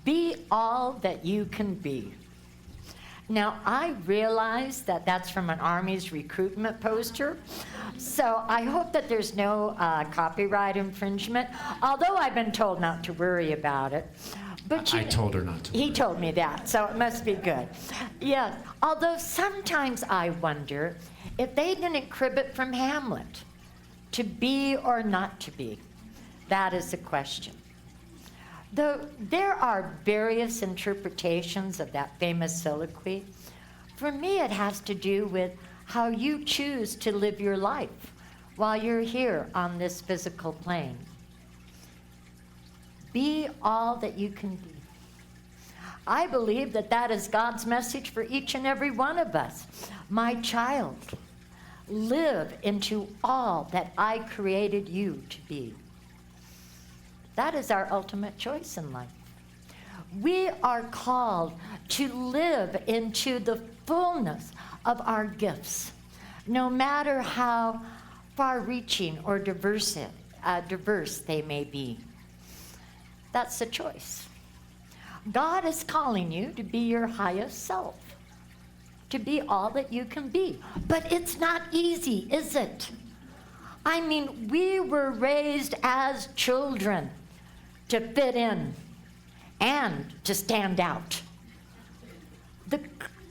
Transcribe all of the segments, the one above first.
Be all that you can be. Now, I realize that that's from an Army's recruitment poster, so I hope that there's no copyright infringement, although I've been told not to worry about it. But I told her not to. He told me that, so it must be good. Yes, although sometimes I wonder if they didn't crib it from Hamlet, to be or not to be. That is the question. Though there are various interpretations of that famous soliloquy, for me it has to do with how you choose to live your life while you're here on this physical plane. Be all that you can be. I believe that that is God's message for each and every one of us. My child, live into all that I created you to be. That is our ultimate choice in life. We are called to live into the fullness of our gifts, no matter how far-reaching or diverse they may be. That's the choice. God is calling you to be your highest self, to be all that you can be. But it's not easy, is it? I mean, we were raised as children to fit in and to stand out. The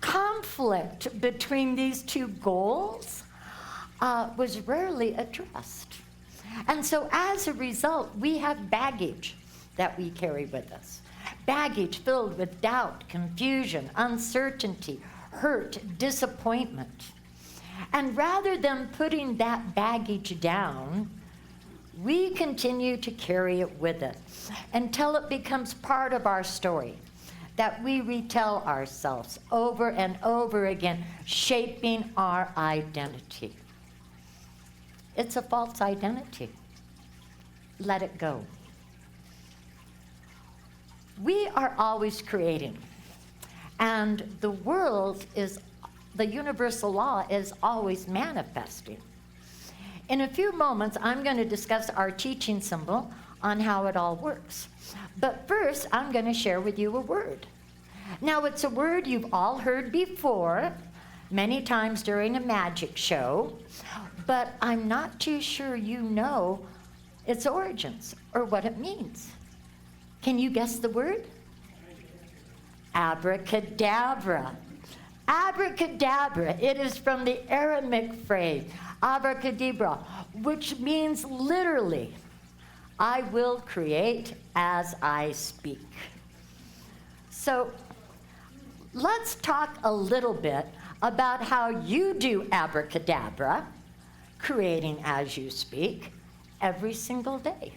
conflict between these two goals was rarely addressed. And so as a result, we have baggage that we carry with us. Baggage filled with doubt, confusion, uncertainty, hurt, disappointment. And rather than putting that baggage down, we continue to carry it with us until it becomes part of our story that we retell ourselves over and over again, shaping our identity. It's a false identity. Let it go. We are always creating, and the universal law is always manifesting. In a few moments, I'm going to discuss our teaching symbol on how it all works. But first, I'm going to share with you a word. Now, it's a word you've all heard before, many times during a magic show, but I'm not too sure you know its origins or what it means. Can you guess the word? Abracadabra. Abracadabra. It is from the Aramaic phrase, abracadabra, which means literally, I will create as I speak. So let's talk a little bit about how you do abracadabra, creating as you speak, every single day.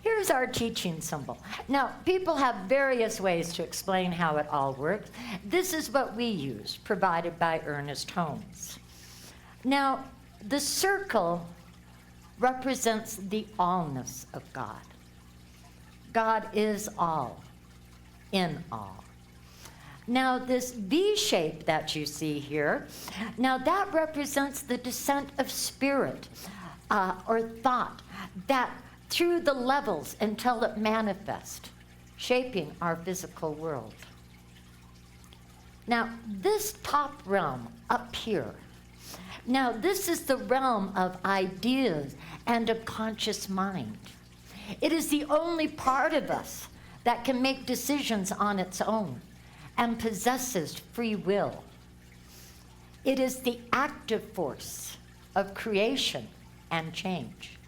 Here's our teaching symbol. Now, people have various ways to explain how it all works. This is what we use, provided by Ernest Holmes. Now, the circle represents the allness of God. God is all, in all. Now, this V shape that you see here, now that represents the descent of spirit or thought that through the levels until it manifests, shaping our physical world. Now, this top realm up here, now this is the realm of ideas and a conscious mind. It is the only part of us that can make decisions on its own and possesses free will. It is the active force of creation and change.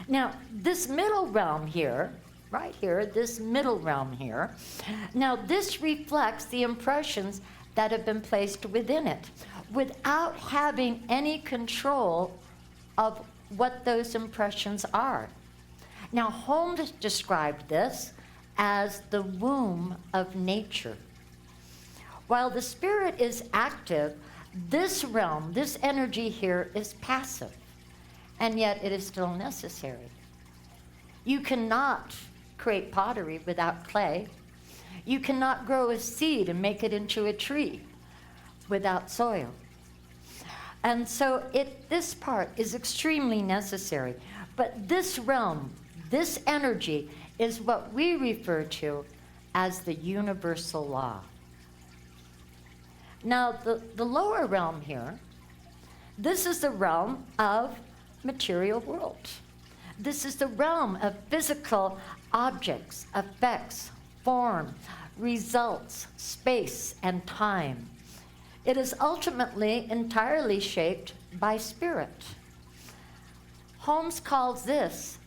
Now, this middle realm here, right here, this middle realm here, now this reflects the impressions that have been placed within it without having any control of what those impressions are. Now, Holmes described this as the womb of nature. While the spirit is active, this realm, this energy here is passive. And yet it is still necessary. You cannot create pottery without clay. You cannot grow a seed and make it into a tree without soil. And so this part is extremely necessary. But this realm, This energy is what we refer to as the universal law. Now, the lower realm here, this is the realm of material world. This is the realm of physical objects, effects, form, results, space, and time. It is ultimately entirely shaped by spirit. Holmes calls this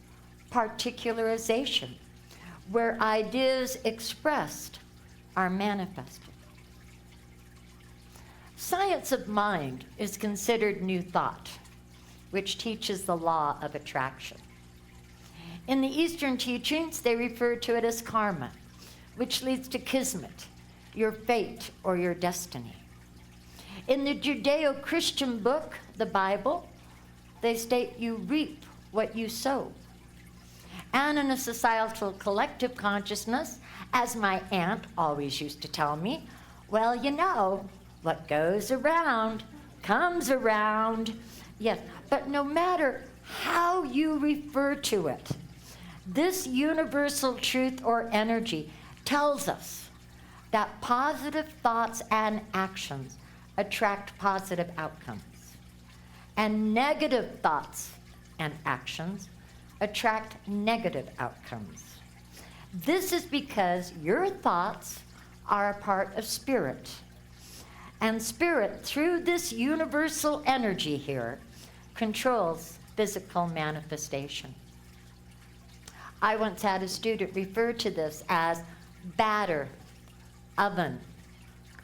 particularization, where ideas expressed are manifested. Science of mind is considered new thought, which teaches the law of attraction. In the Eastern teachings, they refer to it as karma, which leads to kismet, your fate or your destiny. In the Judeo-Christian book, the Bible, they state you reap what you sow. And in a societal collective consciousness, as my aunt always used to tell me, well, you know, what goes around comes around. Yes, but no matter how you refer to it, this universal truth or energy tells us that positive thoughts and actions attract positive outcomes, and negative thoughts and actions attract negative outcomes. This is because your thoughts are a part of spirit. And spirit, through this universal energy here, controls physical manifestation. I once had a student refer to this as batter, oven,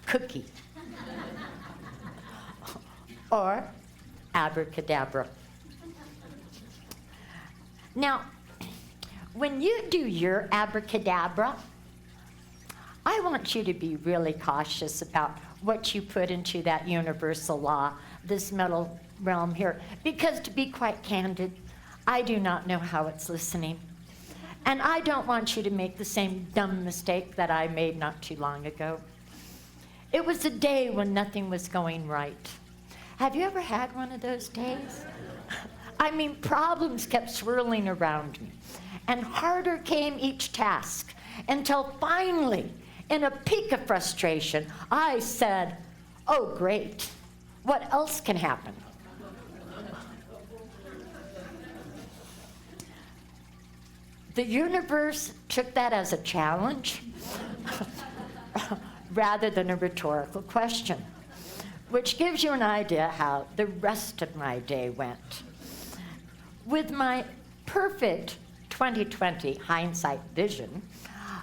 cookie, or abracadabra. Now, when you do your abracadabra, I want you to be really cautious about what you put into that universal law, this metal realm here, because to be quite candid, I do not know how it's listening. And I don't want you to make the same dumb mistake that I made not too long ago. It was a day when nothing was going right. Have you ever had one of those days? I mean, problems kept swirling around me, and harder came each task, until finally, in a peak of frustration, I said, oh, great, what else can happen? The universe took that as a challenge rather than a rhetorical question, which gives you an idea how the rest of my day went. With my perfect 2020 hindsight vision,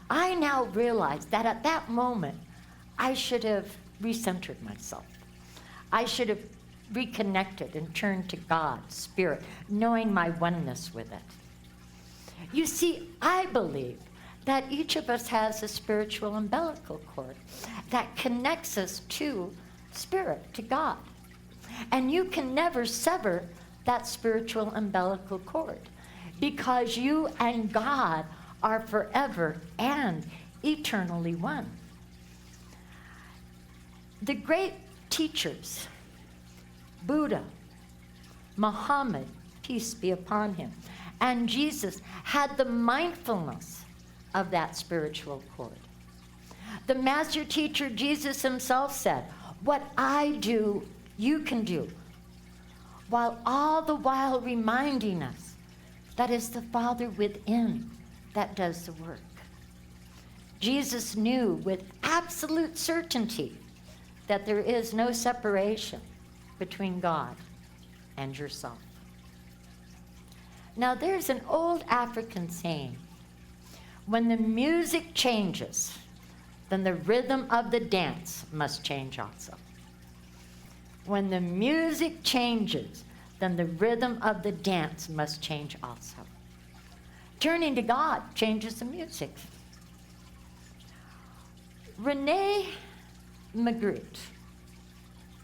I now realize that at that moment, I should have recentered myself. I should have reconnected and turned to God, Spirit, knowing my oneness with it. You see, I believe that each of us has a spiritual umbilical cord that connects us to Spirit, to God. And you can never sever that spiritual umbilical cord, because you and God are forever and eternally one. The great teachers, Buddha, Muhammad, peace be upon him, and Jesus had the mindfulness of that spiritual cord. The master teacher, Jesus himself, said, what I do, you can do, while all the while reminding us that it's the Father within that does the work. Jesus knew with absolute certainty that there is no separation between God and yourself. Now, there's an old African saying, when the music changes, then the rhythm of the dance must change also. When the music changes, then the rhythm of the dance must change also. Turning to God changes the music. René Magritte,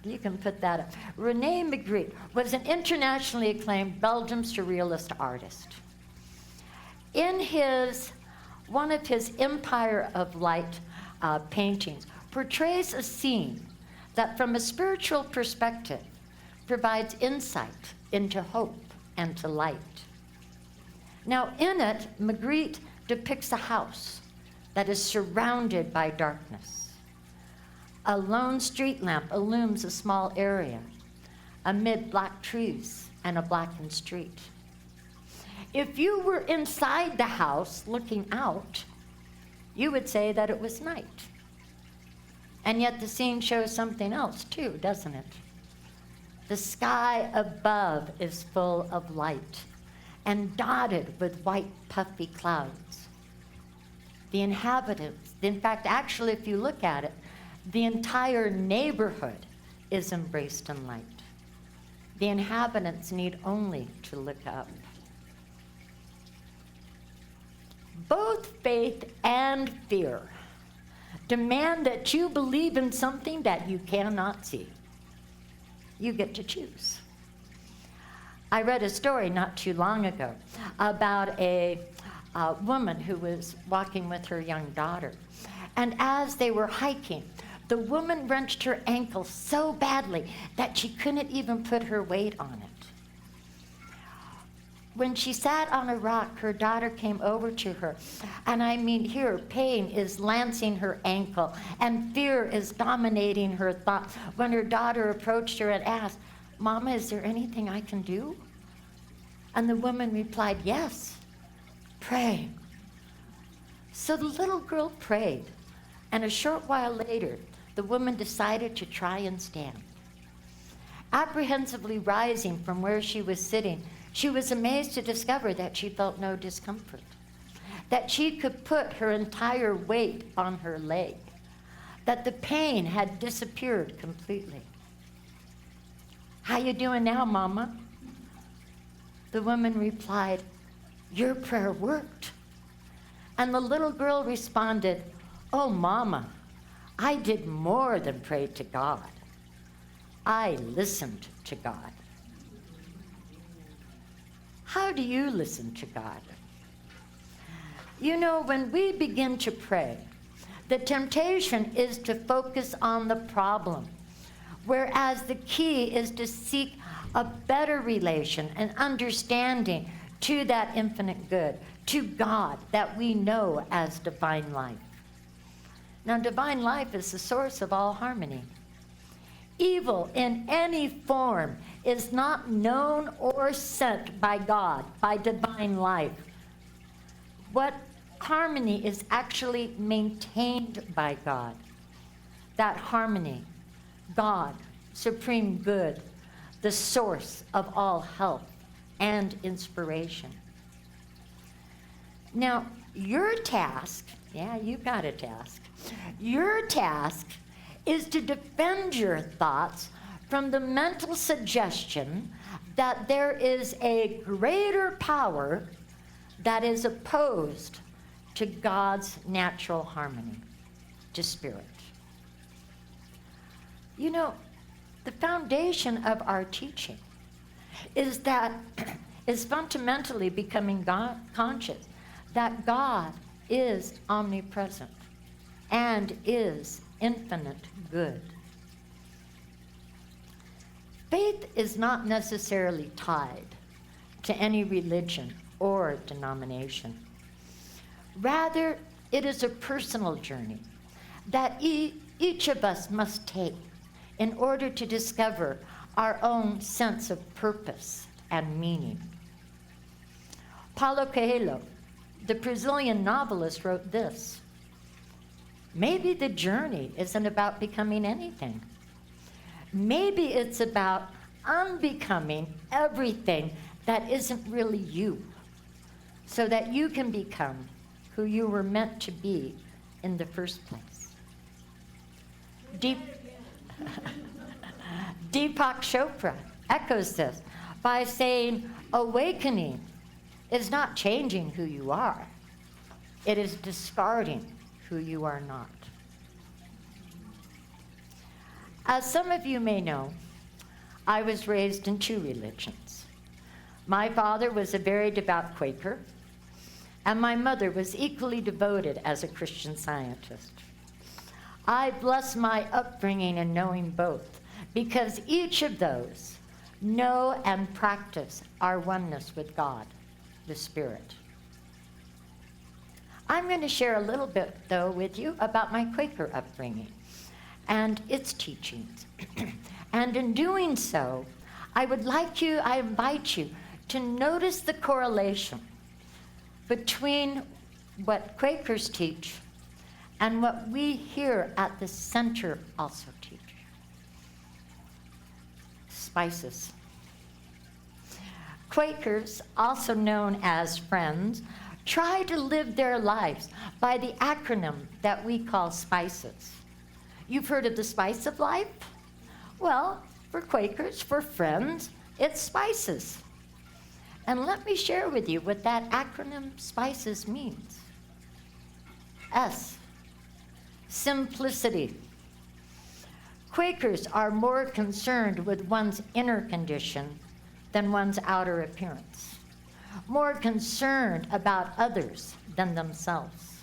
you can put that up. René Magritte was an internationally acclaimed Belgian surrealist artist. In one of his Empire of Light paintings, portrays a scene that from a spiritual perspective provides insight into hope and to light. Now, in it, Magritte depicts a house that is surrounded by darkness. A lone street lamp illumes a small area amid black trees and a blackened street. If you were inside the house looking out, you would say that it was night. And yet the scene shows something else too, doesn't it? The sky above is full of light and dotted with white puffy clouds. The inhabitants, in fact, actually, if you look at it, the entire neighborhood is embraced in light. The inhabitants need only to look up. Both faith and fear demand that you believe in something that you cannot see. You get to choose. I read a story not too long ago about a woman who was walking with her young daughter. And as they were hiking, the woman wrenched her ankle so badly that she couldn't even put her weight on it. When she sat on a rock, her daughter came over to her. And I mean, here, pain is lancing her ankle, and fear is dominating her thoughts. When her daughter approached her and asked, "Mama, is there anything I can do?" And the woman replied, "Yes, pray." So the little girl prayed, and a short while later, the woman decided to try and stand. Apprehensively rising from where she was sitting, she was amazed to discover that she felt no discomfort, that she could put her entire weight on her leg, that the pain had disappeared completely. "How you doing now, Mama?" The woman replied, "Your prayer worked." And the little girl responded, "Oh, Mama, I did more than pray to God. I listened to God." How do you listen to God? You know, when we begin to pray, the temptation is to focus on the problem, whereas the key is to seek a better relation and understanding to that infinite good, to God that we know as divine life. Now, divine life is the source of all harmony. Evil in any form is not known or sent by God, by divine life. What harmony is actually maintained by God. That harmony, God, supreme good, the source of all health and inspiration. Now, your task, yeah, you got a task. Your task is to defend your thoughts from the mental suggestion that there is a greater power that is opposed to God's natural harmony, to spirit. You know, the foundation of our teaching is fundamentally becoming God conscious that God is omnipresent and is infinite good. Faith is not necessarily tied to any religion or denomination. Rather, it is a personal journey that each of us must take in order to discover our own sense of purpose and meaning. Paulo Coelho, the Brazilian novelist, wrote this: "Maybe the journey isn't about becoming anything. Maybe it's about unbecoming everything that isn't really you, so that you can become who you were meant to be in the first place." Deepak Chopra echoes this by saying, "Awakening is not changing who you are. It is discarding who you are not." As some of you may know, I was raised in two religions. My father was a very devout Quaker, and my mother was equally devoted as a Christian Scientist. I bless my upbringing in knowing both, because each of those know and practice our oneness with God. the Spirit. I'm going to share a little bit, though, with you about my Quaker upbringing and its teachings. And in doing so, I invite you to notice the correlation between what Quakers teach and what we here at the center also teach. Spices. Quakers, also known as Friends, try to live their lives by the acronym that we call SPICES. You've heard of the spice of life? Well, for Quakers, for Friends, it's SPICES. And let me share with you what that acronym SPICES means. S, simplicity. Quakers are more concerned with one's inner condition than one's outer appearance, more concerned about others than themselves.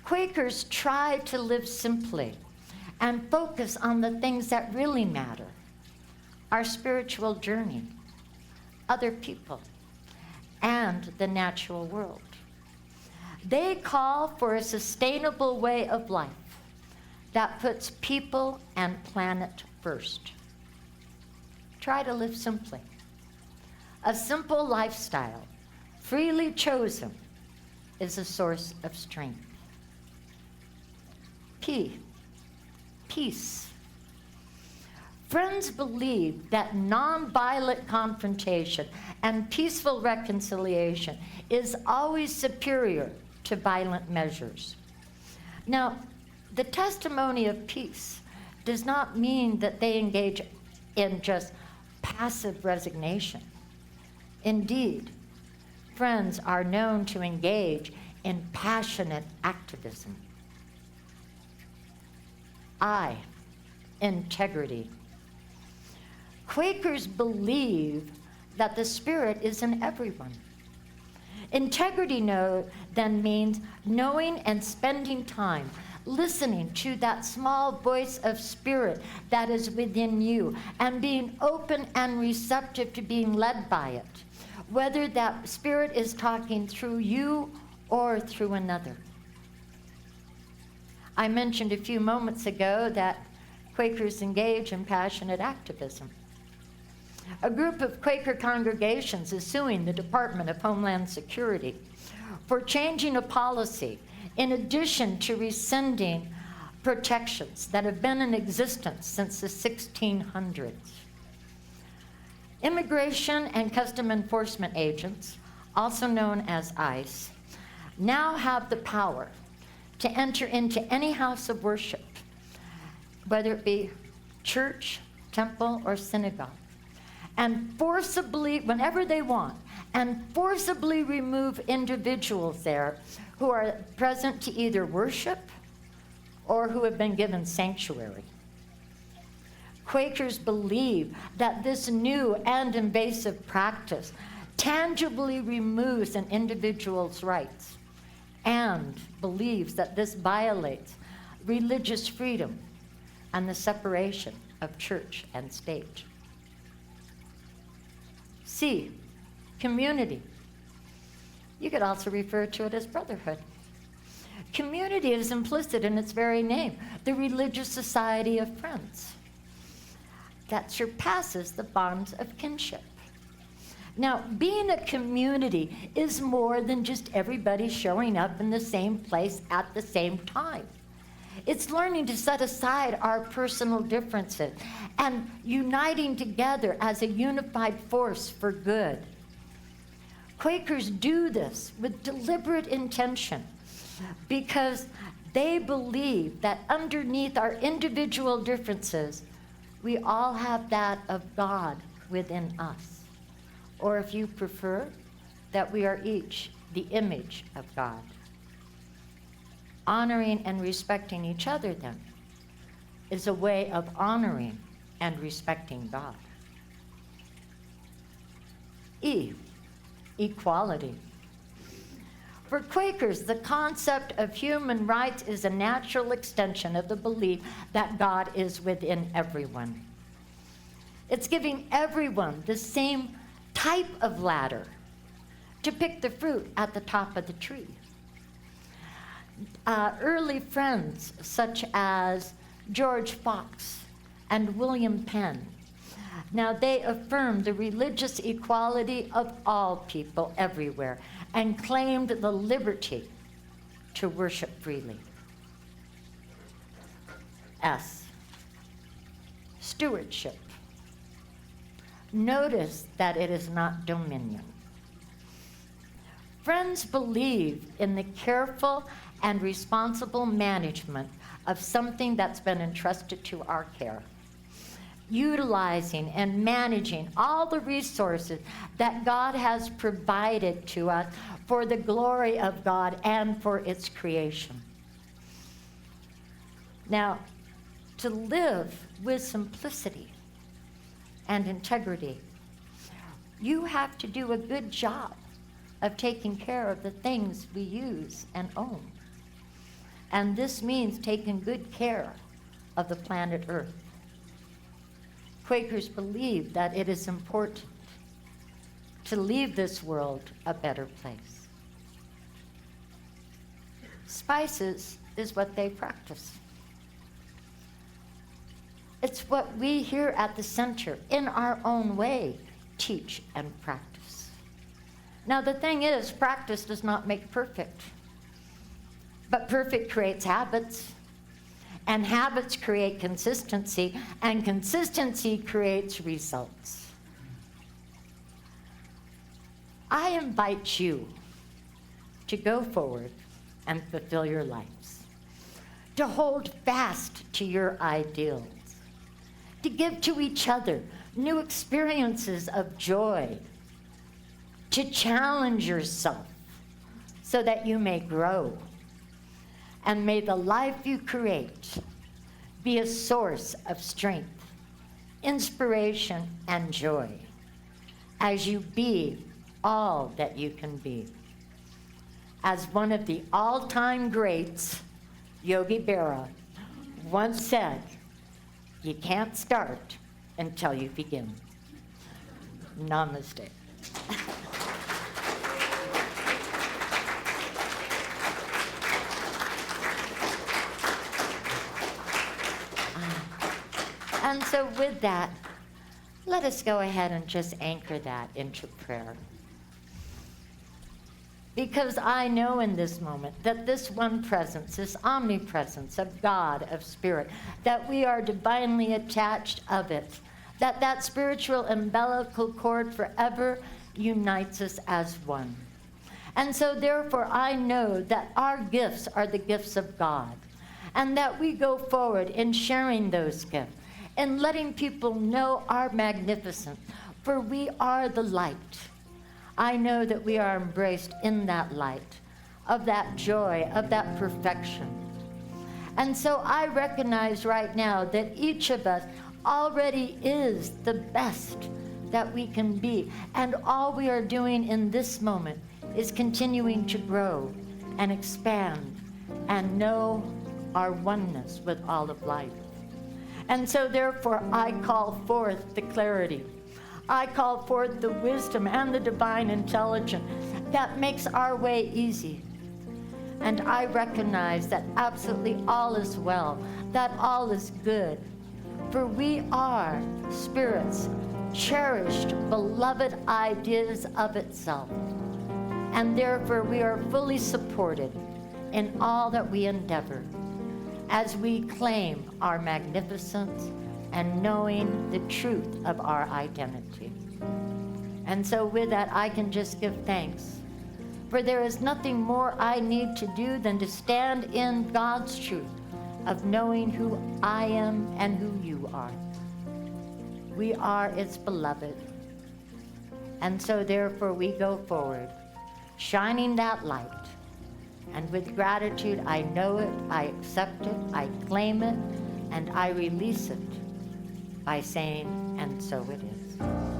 Quakers try to live simply and focus on the things that really matter: our spiritual journey, other people, and the natural world. They call for a sustainable way of life that puts people and planet first. Try to live simply. A simple lifestyle, freely chosen, is a source of strength. P, peace. Friends believe that nonviolent confrontation and peaceful reconciliation is always superior to violent measures. Now, the testimony of peace does not mean that they engage in just passive resignation. Indeed, Friends are known to engage in passionate activism. I, integrity. Quakers believe that the Spirit is in everyone. Integrity then means knowing and spending time listening to that small voice of Spirit that is within you and being open and receptive to being led by it, whether that Spirit is talking through you or through another. I mentioned a few moments ago that Quakers engage in passionate activism. A group of Quaker congregations is suing the Department of Homeland Security for changing a policy in addition to rescinding protections that have been in existence since the 1600s. Immigration and Custom Enforcement agents, also known as ICE, now have the power to enter into any house of worship, whether it be church, temple, or synagogue, and forcibly, whenever they want, and forcibly remove individuals there who are present to either worship or who have been given sanctuary. Quakers believe that this new and invasive practice tangibly removes an individual's rights and believes that this violates religious freedom and the separation of church and state. C, community. You could also refer to it as brotherhood. Community is implicit in its very name, the religious society of friends that surpasses the bonds of kinship. Now, being a community is more than just everybody showing up in the same place at the same time. It's learning to set aside our personal differences and uniting together as a unified force for good. Quakers do this with deliberate intention because they believe that underneath our individual differences, we all have that of God within us. Or if you prefer, that we are each the image of God. Honoring and respecting each other, then, is a way of honoring and respecting God. E, equality. For Quakers, the concept of human rights is a natural extension of the belief that God is within everyone. It's giving everyone the same type of ladder to pick the fruit at the top of the tree. Early friends such as George Fox and William Penn, now they affirmed the religious equality of all people everywhere and claimed the liberty to worship freely. S, stewardship. Notice that it is not dominion. Friends believe in the careful and responsible management of something that's been entrusted to our care, utilizing and managing all the resources that God has provided to us for the glory of God and for its creation. Now, to live with simplicity and integrity, you have to do a good job of taking care of the things we use and own. And this means taking good care of the planet Earth. Quakers believe that it is important to leave this world a better place. Spices is what they practice. It's what we here at the center, in our own way, teach and practice. Now the thing is, practice does not make perfect, but perfect creates habits, and habits create consistency, and consistency creates results. I invite you to go forward and fulfill your lives, to hold fast to your ideals, to give to each other new experiences of joy, to challenge yourself so that you may grow. And may the life you create be a source of strength, inspiration, and joy as you be all that you can be. As one of the all-time greats, Yogi Berra, once said, you can't start until you begin. Namaste. And so with that, let us go ahead and just anchor that into prayer. Because I know in this moment that this one presence, this omnipresence of God, of Spirit, that we are divinely attached of it, that that spiritual umbilical cord forever unites us as one. And so therefore I know that our gifts are the gifts of God, and that we go forward in sharing those gifts and letting people know our magnificence, for we are the light. I know that we are embraced in that light, of that joy, of that perfection. And so I recognize right now that each of us already is the best that we can be. And all we are doing in this moment is continuing to grow and expand and know our oneness with all of life. And so therefore I call forth the clarity. I call forth the wisdom and the divine intelligence that makes our way easy. And I recognize that absolutely all is well, that all is good. For we are spirits, cherished, beloved ideas of itself. And therefore we are fully supported in all that we endeavor as we claim our magnificence and knowing the truth of our identity. And so with that, I can just give thanks. For there is nothing more I need to do than to stand in God's truth of knowing who I am and who you are. We are its beloved. And so therefore we go forward, shining that light. And with gratitude, I know it, I accept it, I claim it, and I release it by saying, and so it is.